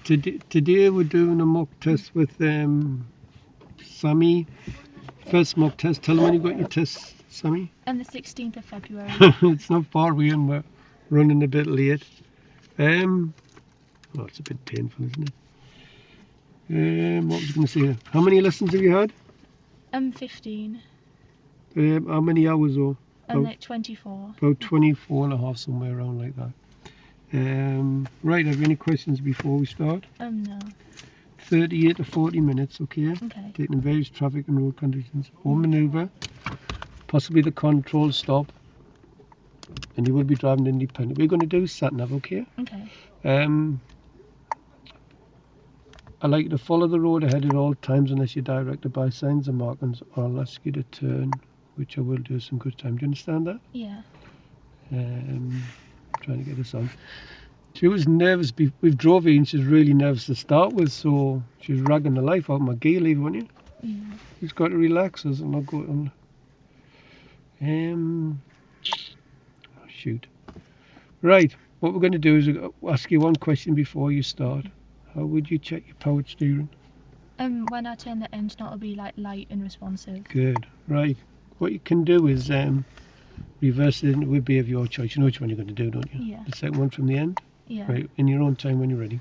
Today we're doing a mock test with Sammy. First mock test. Tell them when you got your test, Sammy. On the 16th of February. It's not far away and we're running a bit late. Oh, it's a bit painful, isn't it? What was I going to say? How many lessons have you had? 15. How many hours though? Like 24. About 24 and a half, somewhere around like that. Right, have you any questions before we start? No. 38 to 40 minutes, okay? Okay. Taking various traffic and road conditions. Or manoeuvre, possibly the control stop, and you will be driving independent. We're going to do sat-nav, okay? Okay. I'd like you to follow the road ahead at all times unless you're directed by signs and markings, or I'll ask you to turn, which I will do some good time. Do you understand that? Yeah. Trying to get this on. She was nervous. We've drove here and she's really nervous to start with, so she's ragging the life out of my gear lever, wasn't you? Yeah. You've got to relax us and not go on. Shoot. Right, what we're going to do is ask you one question before you start. How would you check your power steering? When I turn the engine, it'll be like light and responsive. Good. Right. What you can do is reverse it. It would be of your choice. You know which one you're going to do, don't you? Yeah. The second one from the end. Yeah. Right. In your own time when you're ready.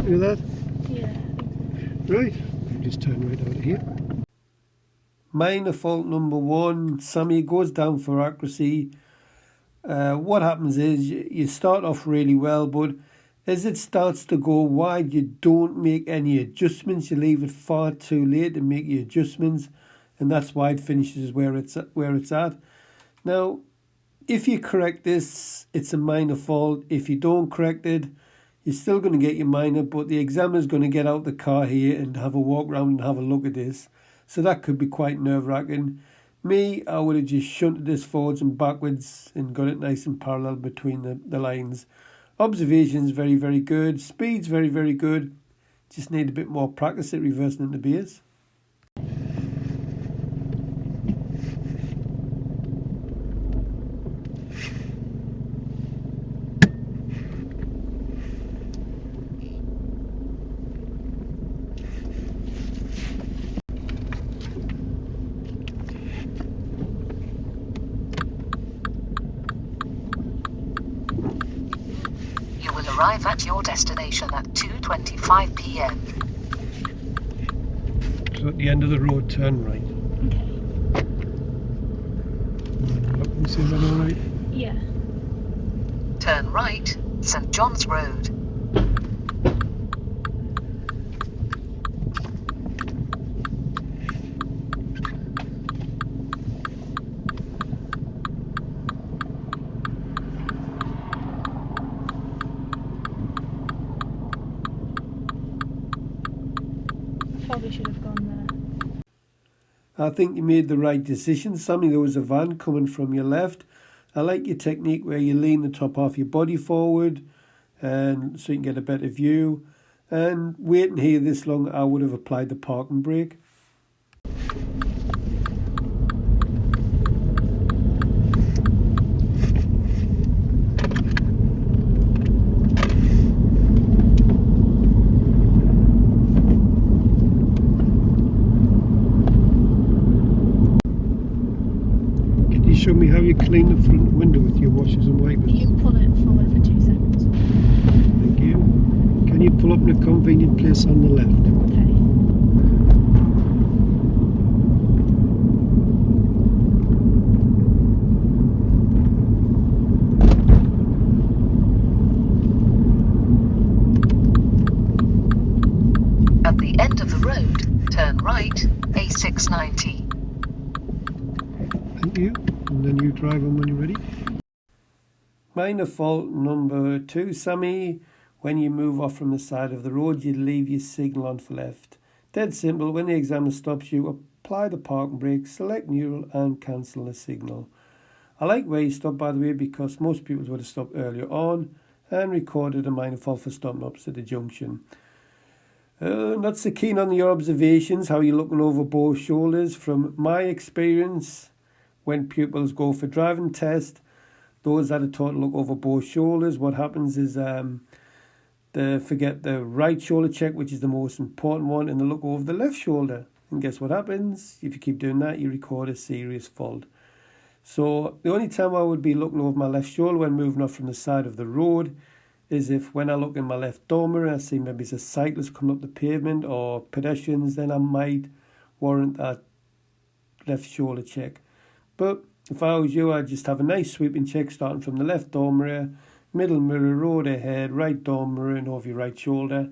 Do that? Yeah. Right. Just turn right out of here. Minor fault number one. Sammy goes down for accuracy. What happens is you start off really well, but as it starts to go wide, you don't make any adjustments. You leave it far too late to make your adjustments, and that's why it finishes where it's at. Now, if you correct this, it's a minor fault. If you don't correct it, you're still going to get your minor, but the examiner's going to get out the car here and have a walk around and have a look at this. So that could be quite nerve-wracking. Me, I would have just shunted this forwards and backwards and got it nice and parallel between the lines. Observation's very, very good. Speed's very, very good. Just need a bit more practice at reversing into beers. Arrive at your destination at 2:25 p.m. So at the end of the road, turn right. Okay. Can you see that all right? Yeah. Turn right, St. John's Road. Probably should have gone there. I think you made the right decision, Sammy. There was a van coming from your left. I like your technique where you lean the top half of your body forward and so you can get a better view. And waiting here this long, I would have applied the parking brake. Show me how you clean the front window with your washers and wipers. You pull it forward for 2 seconds. Thank you. Can you pull up in a convenient place on the left? Okay. At the end of the road, turn right, A690. Thank you. And then you drive on when you're ready. Minor fault number 2, Sammy. When you move off from the side of the road, you leave your signal on for left. Dead simple. When the examiner stops you, apply the parking brake, select neutral and cancel the signal. I like where you stop, by the way, because most people would have stopped earlier on and recorded a minor fault for stopping opposite the junction. Not so keen on your observations, how you're looking over both shoulders. From my experience, when pupils go for driving test, those that are taught to look over both shoulders, what happens is they forget the right shoulder check, which is the most important one, and they look over the left shoulder. And guess what happens? If you keep doing that, you record a serious fault. So the only time I would be looking over my left shoulder when moving off from the side of the road is if when I look in my left door mirror, I see maybe it's a cyclist coming up the pavement or pedestrians, then I might warrant that left shoulder check. But if I was you, I'd just have a nice sweeping check starting from the left door mirror, middle mirror, road ahead, right door mirror and over your right shoulder.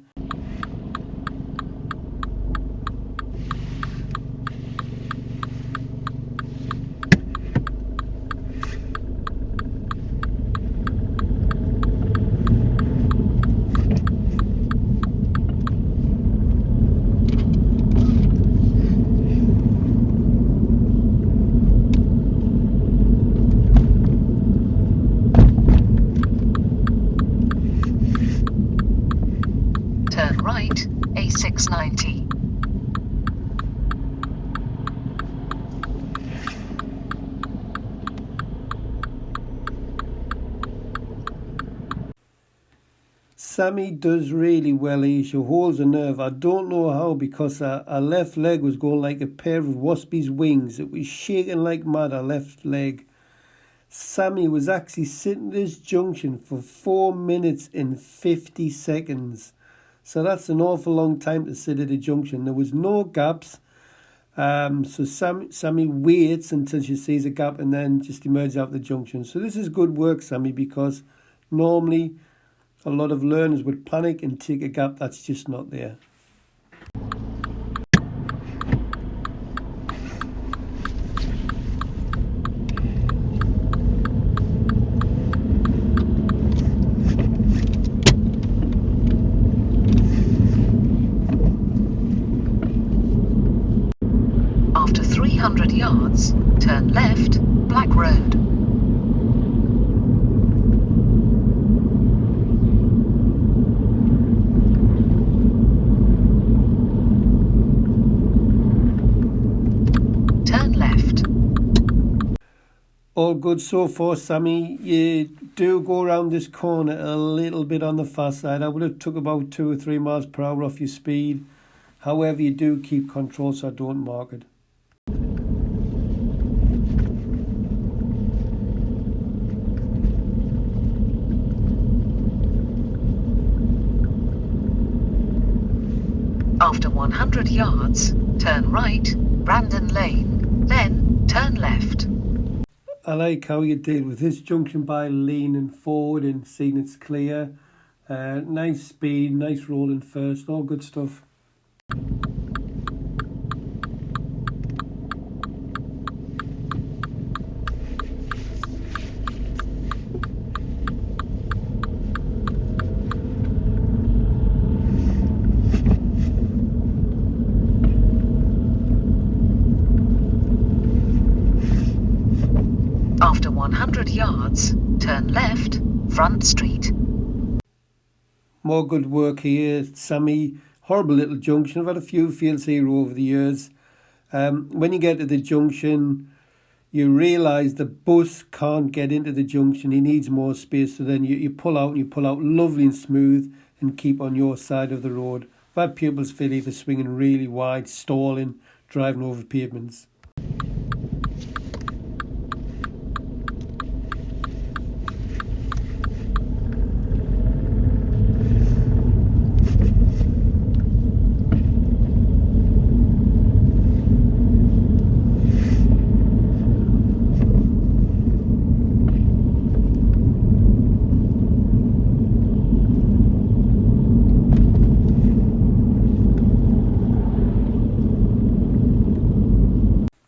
Turn right, A690. Sammy does really well here. She holds a nerve. I don't know how, because her left leg was going like a pair of waspie's wings. It was shaking like mad, her left leg. Sammy was actually sitting at this junction for 4 minutes and 50 seconds. So that's an awful long time to sit at a junction. There was no gaps. So Sammy waits until she sees a gap and then just emerges out the junction. So this is good work, Sammy, because normally a lot of learners would panic and take a gap that's just not there. After 300 yards, turn left, Black Road. Turn left. All good so far, Sammy. You do go around this corner a little bit on the fast side. I would have took about 2 or 3 miles per hour off your speed. However, you do keep control, so I don't mark it. After 100 yards, turn right, Brandon Lane, then turn left. I like how you did with this junction by leaning forward and seeing it's clear. Nice speed, nice rolling first, all good stuff. After 100 100 yards, turn left, Front Street. More good work here, Sammy. Horrible little junction. I've had a few fields here over the years. When you get to the junction, you realise the bus can't get into the junction. He needs more space. So then you pull out and you pull out lovely and smooth and keep on your side of the road. I've had pupils feel either swinging really wide, stalling, driving over pavements.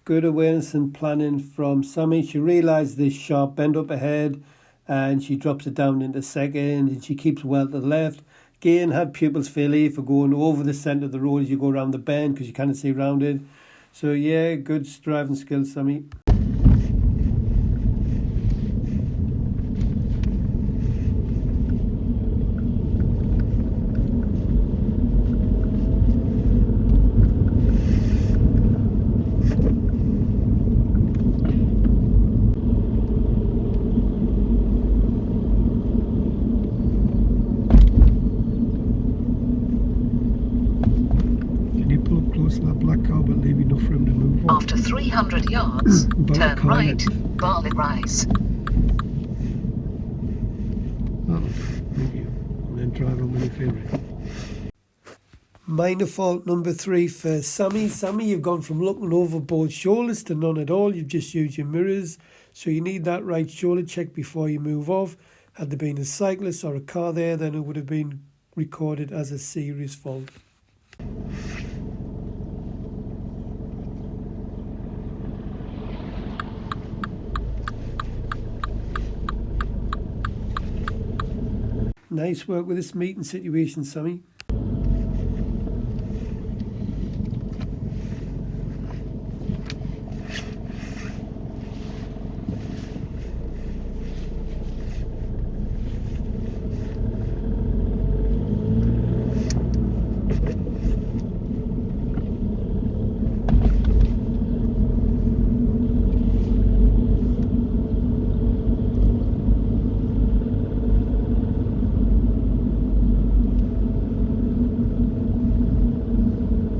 Good awareness and planning from Sammy. She realised this sharp bend up ahead and she drops it down into second and she keeps well to the left. Again, had pupils failure for going over the centre of the road as you go around the bend because you can't see around it. So yeah, good driving skills, Sammy. That black car, but leave enough room to move on. After 300 yards, turn right, Barley Rise. Oh, thank you. And then drive on when you feel ready. Minor fault number 3 for Sammy. Sammy, you've gone from looking over both shoulders to none at all. You've just used your mirrors. So you need that right shoulder check before you move off. Had there been a cyclist or a car there, then it would have been recorded as a serious fault. Nice work with this meeting situation, Sammy.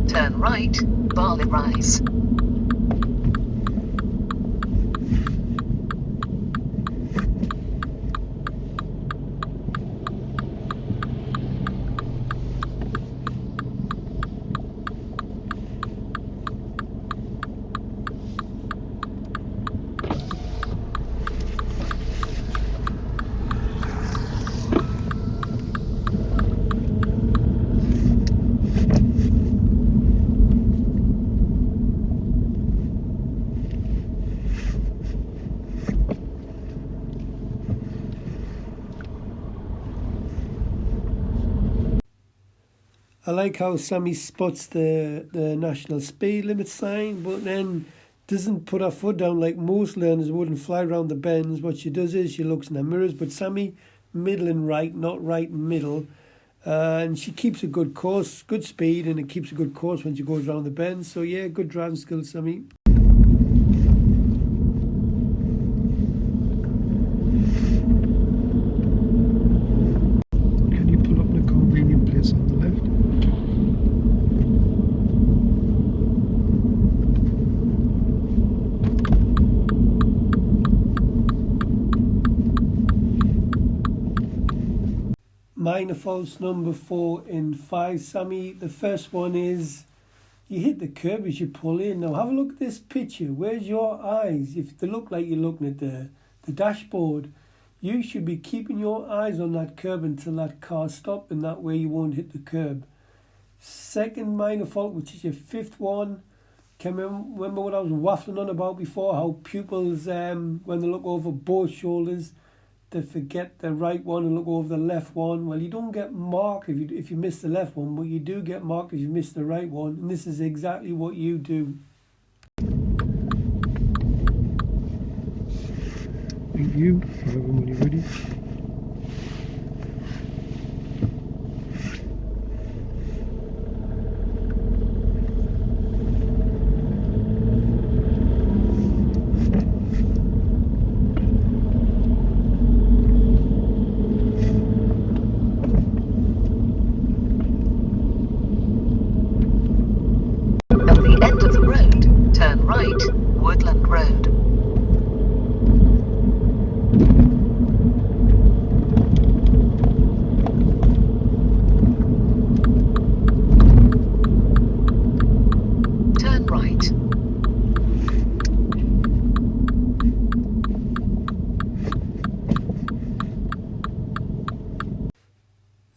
Turn right, Barley Rise. I like how Sammy spots the national speed limit sign, but then doesn't put her foot down like most learners would and fly around the bends. What she does is she looks in her mirrors, but Sammy, middle and right, not right and middle. And she keeps a good course, good speed, and it keeps a good course when she goes around the bends. So yeah, good driving skills, Sammy. Can you pull up in a convenient place on the left? Minor faults number 4 and 5, Sammy. The first one is you hit the curb as you pull in. Now have a look at this picture. Where's your eyes? If they look like you're looking at the dashboard, you should be keeping your eyes on that curb until that car stops, and that way you won't hit the curb. Second minor fault, which is your 5th one. Can remember what I was waffling on about before, how pupils, when they look over both shoulders, they forget the right one and look over the left one. Well, you don't get marked if you miss the left one, but you do get marked if you miss the right one. And this is exactly what you do. street view, drive on when you're ready. At the end of the road, turn right, Woodland Road. Turn right.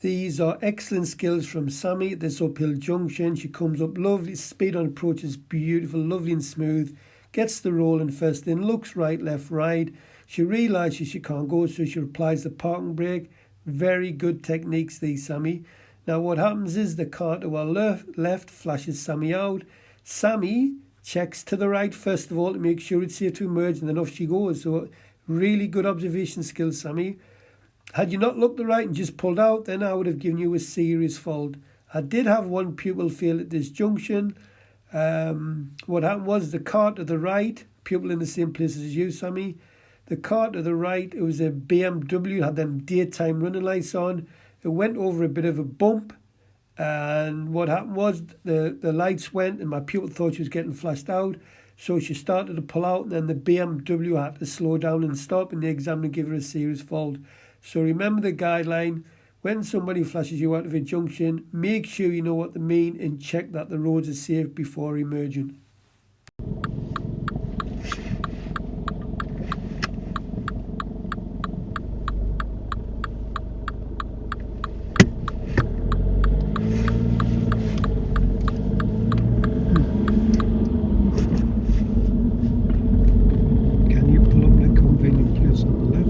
These are excellent skills from Sammy at this uphill junction. She comes up lovely, speed on approach is beautiful, lovely and smooth, gets the roll in first in, looks right, left, right. She realises she can't go, so she applies the parking brake. Very good techniques these, Sammy. Now what happens is the car to our left flashes Sammy out. Sammy checks to the right first of all to make sure it's safe to emerge, and then off she goes. So really good observation skills, Sammy. Had you not looked the right and just pulled out, then I would have given you a serious fault. I did have one pupil fail at this junction. What happened was the car to the right, pupil in the same place as you, Sammy. The car to the right, it was a BMW, had them daytime running lights on. It went over a bit of a bump. And what happened was the lights went and my pupil thought she was getting flashed out. So she started to pull out, and then the BMW had to slow down and stop, and the examiner gave her a serious fault. So remember the guideline: when somebody flashes you out of a junction, make sure you know what they mean and check that the roads are safe before emerging. Can you pull up the convenient place on the left?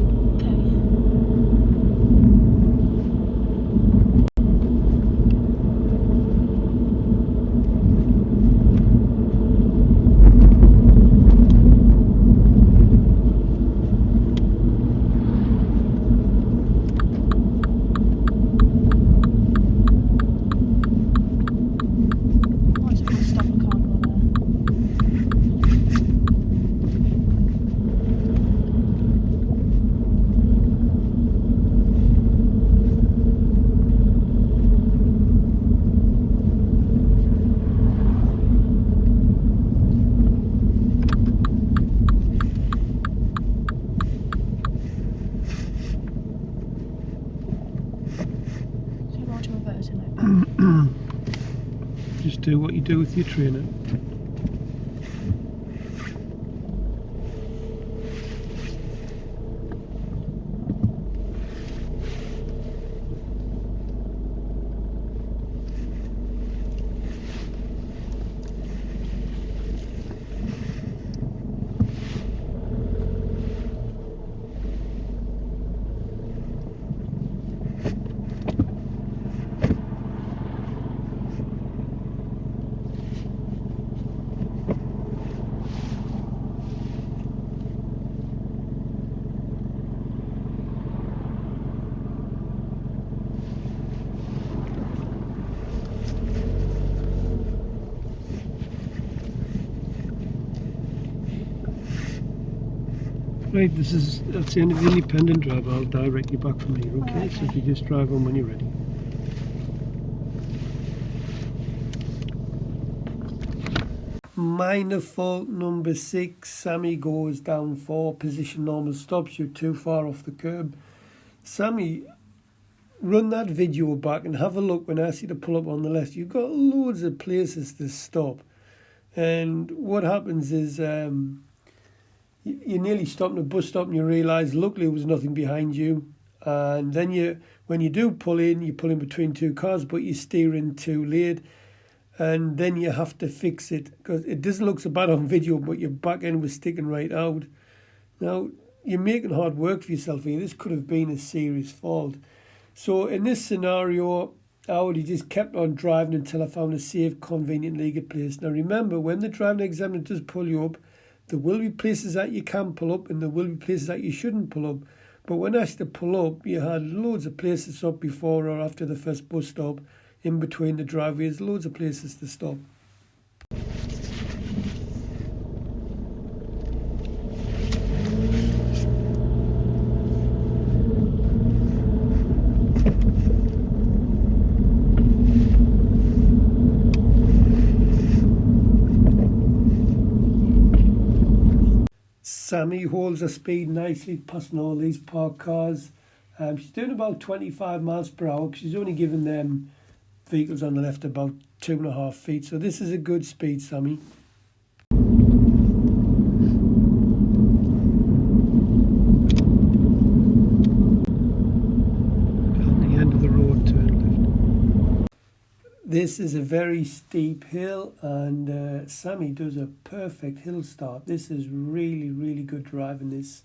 Just do what you do with your trainer. Right, that's the end of the independent drive. I'll direct you back from here, okay? Okay. So if you just drive on when you're ready. Minor fault number 6. Sammy goes down 4. Position normal stops. You're too far off the curb. Sammy, run that video back and have a look when I ask you to pull up on the left. You've got loads of places to stop. And what happens is you nearly stop at a bus stop and you realise luckily there was nothing behind you. And then when you do pull in, you pull in between two cars, but you steer in too late. And then you have to fix it because it doesn't look so bad on video, but your back end was sticking right out. Now, you're making hard work for yourself here. This could have been a serious fault. So in this scenario, I would have just kept on driving until I found a safe, convenient, legal place. Now remember, when the driving examiner does pull you up, There will be places that you can pull up and there will be places that you shouldn't pull up. But when asked to pull up, you had loads of places to stop before or after the first bus stop, in between the driveways, loads of places to stop. Sammy holds her speed nicely, passing all these parked cars. She's doing about 25 miles per hour because she's only given them vehicles on the left about 2.5 feet. So this is a good speed, Sammy. At the end of the road, turn left. This is a very steep hill, and Sammy does a perfect hill start. This is really, really good driving this.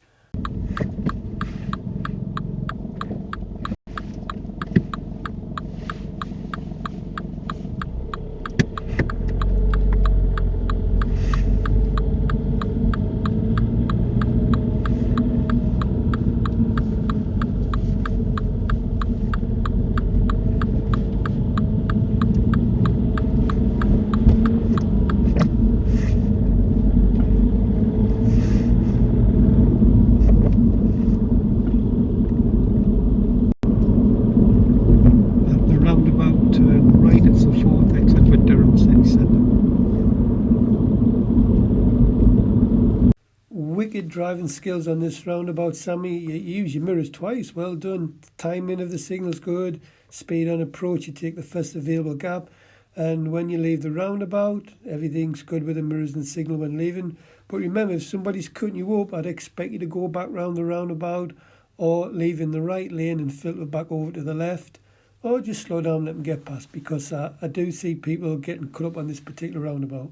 Wicked driving skills on this roundabout, Sammy. You use your mirrors twice. Well done. Timing of the signal's good. Speed on approach, you take the first available gap. And when you leave the roundabout, everything's good with the mirrors and the signal when leaving. But remember, if somebody's cutting you up, I'd expect you to go back round the roundabout or leave in the right lane and filter back over to the left. Or just slow down and let them get past, because I do see people getting cut up on this particular roundabout.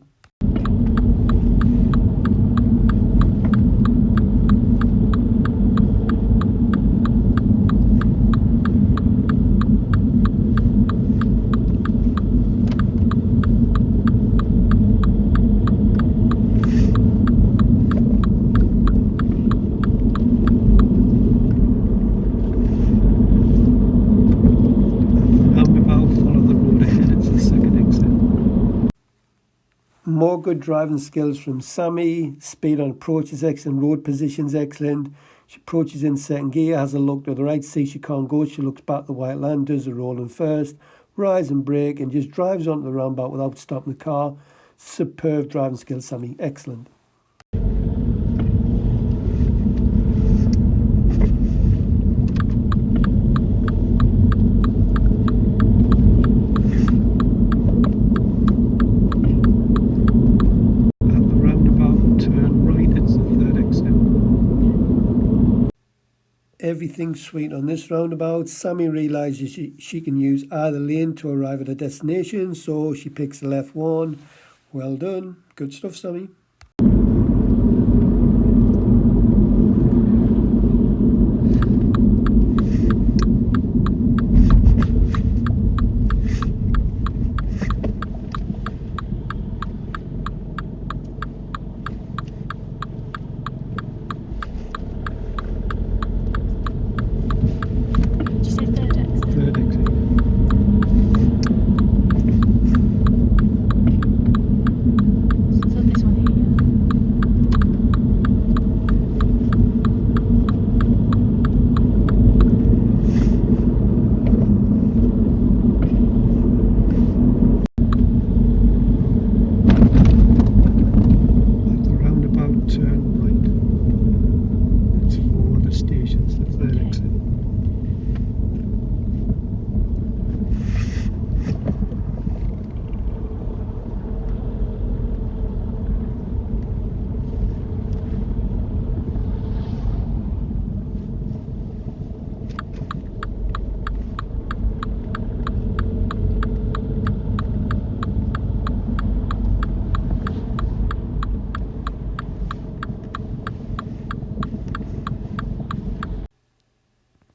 More good driving skills from Sammy. Speed on approach is excellent. Road position's excellent. She approaches in second gear, has a look to the right, sees she can't go. She looks back the white line, does a roll in first, rise and brake, and just drives onto the roundabout without stopping the car. Superb driving skills, Sammy. Excellent. Everything's sweet on this roundabout. Sammy realises she can use either lane to arrive at her destination, so she picks the left one. Well done. Good stuff, Sammy.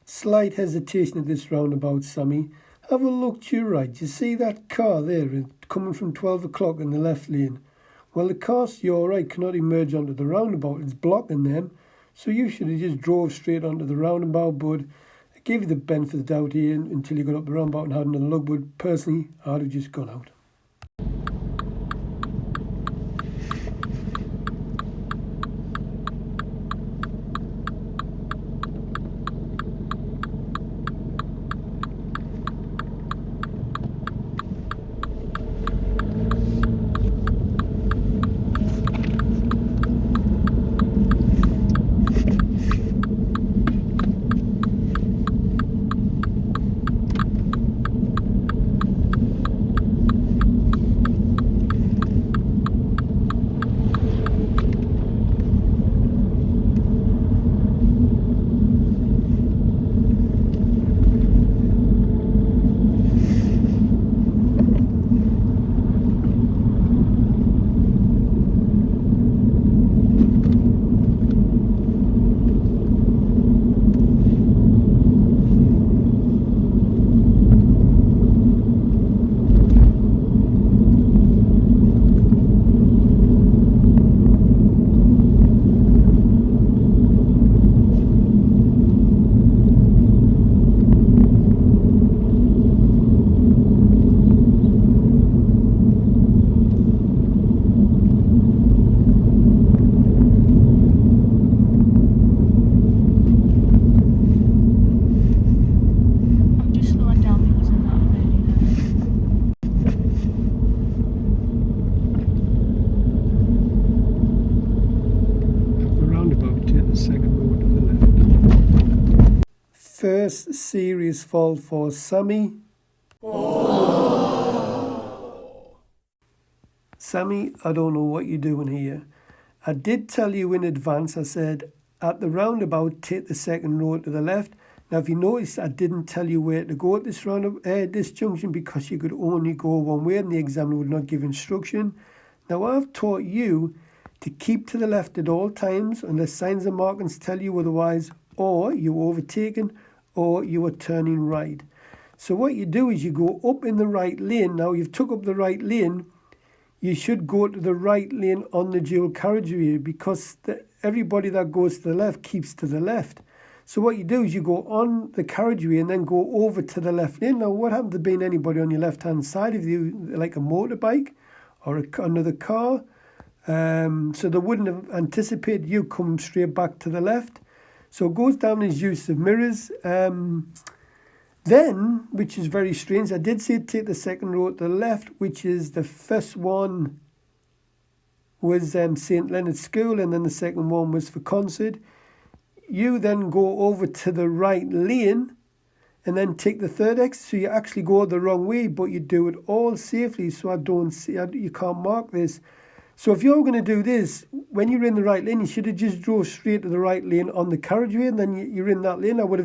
Slight hesitation at this roundabout, Sammy. Have a look to your right. You see that car there coming from 12 o'clock in the left lane? Well, the cars to your right cannot emerge onto the roundabout. It's blocking them. So you should have just drove straight onto the roundabout, but I gave you the benefit of the doubt here until you got up the roundabout and had another look. But personally, I'd have just gone out. I'm just slowing down because I'm not really there. At the roundabout, take the second road to the left. First serious fault for Sammy. Sammy, I don't know what you're doing here. I did tell you in advance, I said, at the roundabout, take the second road to the left. Now, if you notice, I didn't tell you where to go at this junction because you could only go one way and the examiner would not give instruction. Now, I've taught you to keep to the left at all times unless signs and markings tell you otherwise, or you're overtaken, or you are turning right. So what you do is you go up in the right lane. Now, you've took up the right lane. You should go to the right lane on the dual carriageway because everybody that goes to the left keeps to the left. So what you do is you go on the carriageway and then go over to the left lane. Now, what happens to being anybody on your left-hand side of you, like a motorbike or another car? So they wouldn't have anticipated you coming straight back to the left. So it goes down his use of mirrors. Then, which is very strange, I did say take the second road to the left, which is the first one was St. Leonard's School, and then the second one was for concert. You then go over to the right lane and then take the third exit. So you actually go the wrong way, but you do it all safely. So you can't mark this. So if you're going to do this, when you're in the right lane, you should have just drove straight to the right lane on the carriageway, and then you're in that lane. I wouldn't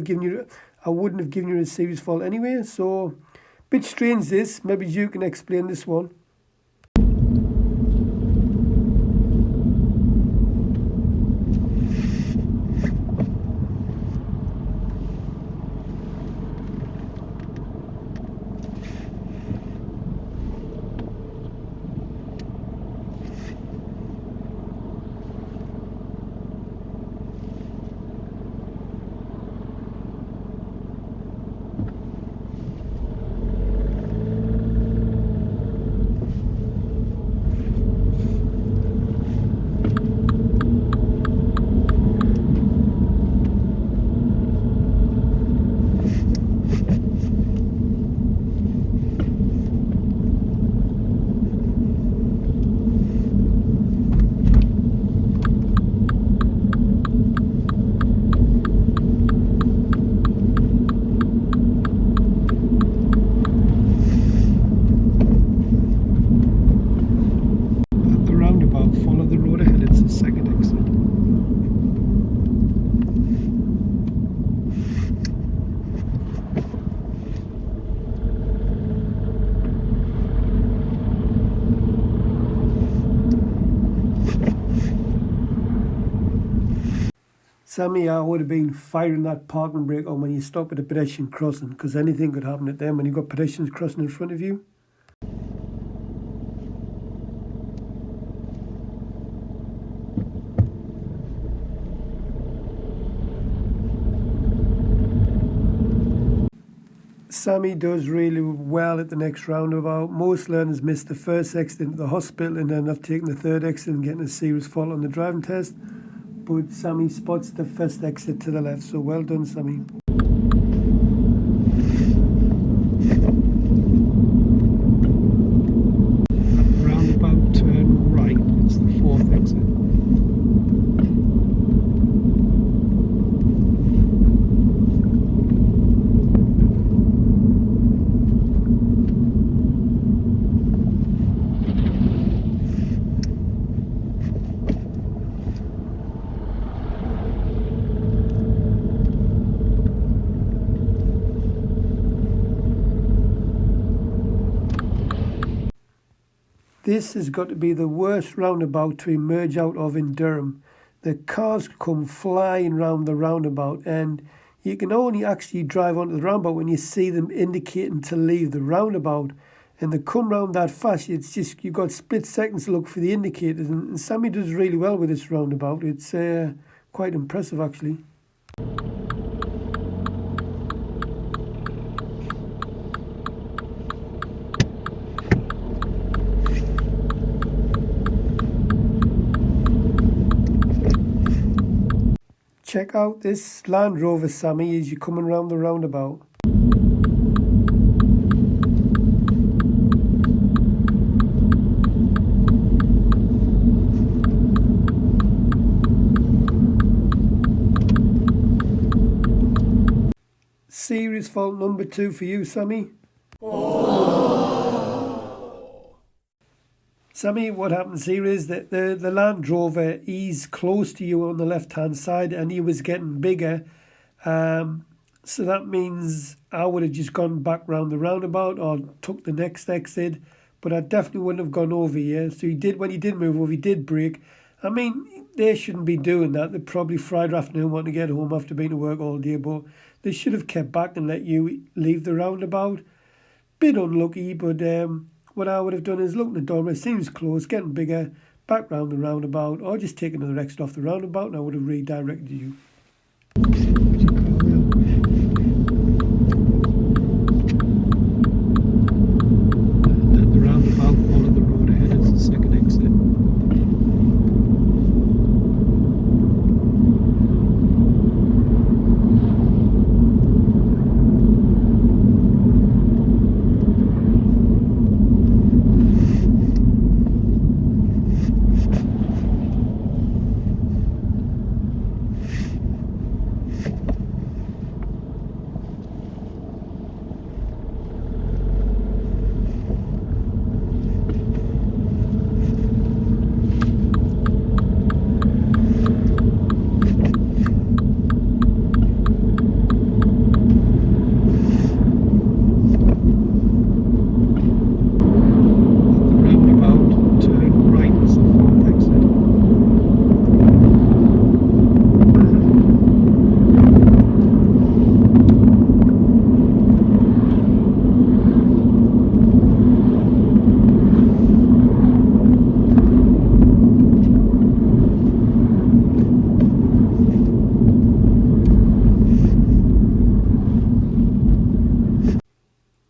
have given you a serious fault anyway. So, bit strange this. Maybe you can explain this one. Sammy, I would have been firing that parking brake on when you stop at a pedestrian crossing, because anything could happen at them when you've got pedestrians crossing in front of you. Sammy does really well at the next roundabout. Most learners miss the first exit into the hospital and end up taking the third exit and getting a serious fault on the driving test. But Sammy spots the first exit to the left, so well done, Sammy. Roundabout, turn right. It's the fourth exit. This has got to be the worst roundabout to emerge out of in Durham. The cars come flying round the roundabout, and you can only actually drive onto the roundabout when you see them indicating to leave the roundabout. And they come round that fast, it's just, you've got split seconds to look for the indicators. And Sammy does really well with this roundabout. It's quite impressive, actually. Check out this Land Rover, Sammy, as you're coming round the roundabout. Serious fault number 2 for you, Sammy. Sammy, what happens here is that the Land Rover, he's close to you on the left-hand side and he was getting bigger. So that means I would have just gone back round the roundabout or took the next exit, but I definitely wouldn't have gone over here. So when he did move over, he did brake. I mean, they shouldn't be doing that. They're probably Friday afternoon wanting to get home after being to work all day, but they should have kept back and let you leave the roundabout. Bit unlucky, but what I would have done is look at the door, it seems close, getting bigger, back round the roundabout, or just take another exit off the roundabout and I would have redirected you. At the roundabout, follow the road ahead as the second exit.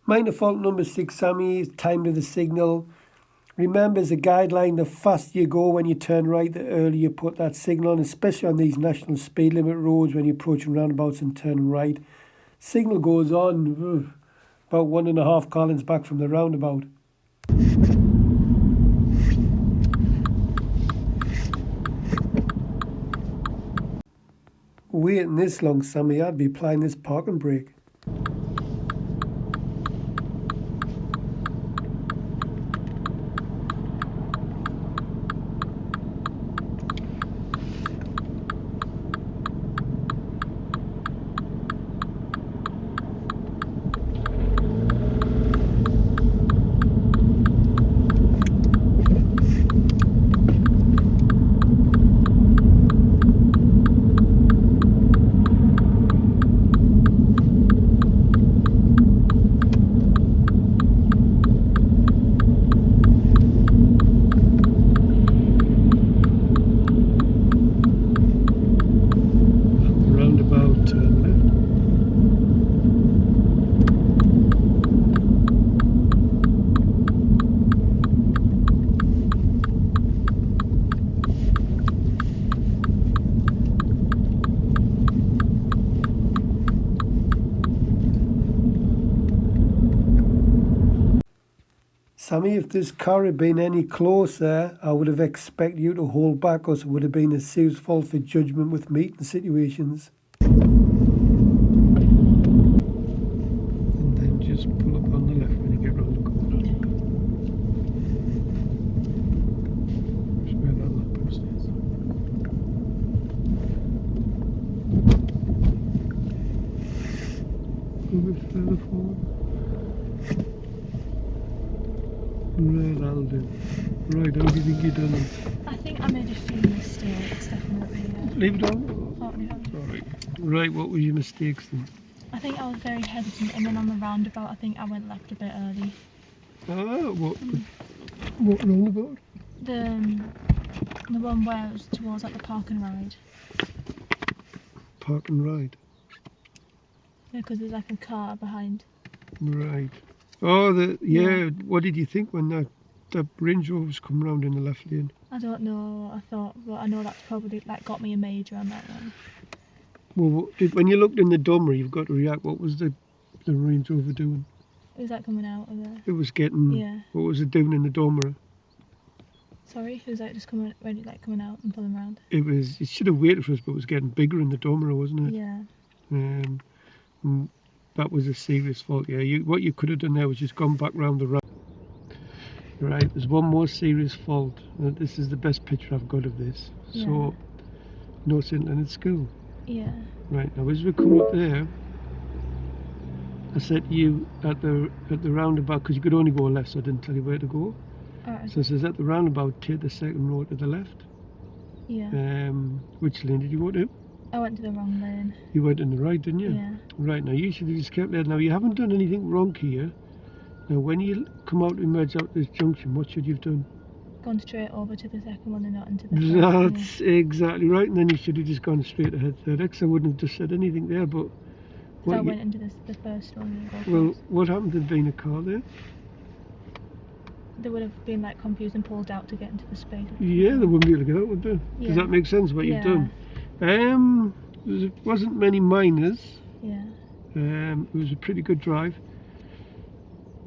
Minor fault number 6, Sammy, is time to the signal. Remember, as a guideline, the faster you go when you turn right, the earlier you put that signal on, especially on these national speed limit roads when you're approaching roundabouts and turning right. Signal goes on about 1.5 columns back from the roundabout. Waiting this long, Sammy, I'd be applying this parking brake. Sammy, if this car had been any closer, I would have expected you to hold back, or it would have been a serious fault for judgment with meeting situations. And then just pull up on the left when you get round the corner. That's where that lamppost is. A bit further forward. Right, that'll do. Right, how do you think you've done it? I think I made a few mistakes, definitely. Leave it on? Oh, yeah. Alright. Right, what were your mistakes then? I think I was very hesitant, and then on the roundabout, I think I went left a bit early. Ah, what roundabout? The one where it was towards like the park and ride. Park and ride. Yeah, because there's like a car behind. Right. Oh, yeah. Yeah. What did you think when that Range Rover was coming round in the left lane? I don't know. I thought, well, I know that's probably like got me a major on that one. Well, when you looked in the dummer, you've got to react. What was the Range Rover doing? Is that coming out of there? It was getting. Yeah. What was it doing in the dummer? Sorry, was that just coming ready, like coming out and pulling around? It should have waited for us, but it was getting bigger in the dummer, wasn't it? Yeah. And that was a serious fault. Yeah. What you could have done there was just gone back round the road. Right. There's one more serious fault. This is the best picture I've got of this. Yeah. So, North St Leonard School. Yeah. Right, now as we come up there, I said to you at the roundabout, because you could only go left, so I didn't tell you where to go. Alright. So it says at the roundabout, take the second road to the left. Yeah. Which lane did you go to? I went to the wrong lane. You went in the right, didn't you? Yeah. Right, now you should have just kept there. Now you haven't done anything wrong here. Now when you come out and merge out this junction, what should you have done? Gone straight over to the second one and not into the first one. That's exactly right, and then you should have just gone straight ahead third X. I wouldn't have just said anything there, but... So I went into the first one. Well, what happened to there being a car there? They would have been like confused and pulled out to get into the space. Yeah, they wouldn't be able to get out, would they? Yeah. Does that make sense, what you've Yeah. done? There wasn't many minors. Yeah. It was a pretty good drive.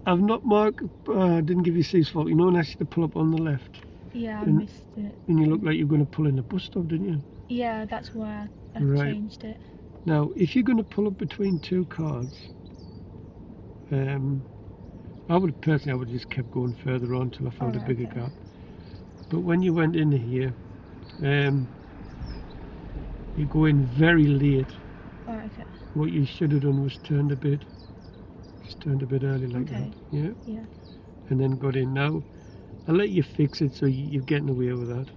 I've not marked, didn't give you Steve's fault. You know, and asked you to pull up on the left. Yeah, I And- missed it. And you looked like you were going to pull in the bus stop, didn't you? Yeah, that's why I Right. changed it. Now, if you're going to pull up between two cars, I would have just kept going further on till I found a Alright, bigger okay. gap. But when you went in here, you go in very late. Alright, okay. What you should have done was turned a bit early like Okay. that. Yeah. Yeah. And then got in. Now, I'll let you fix it so you're getting away with that.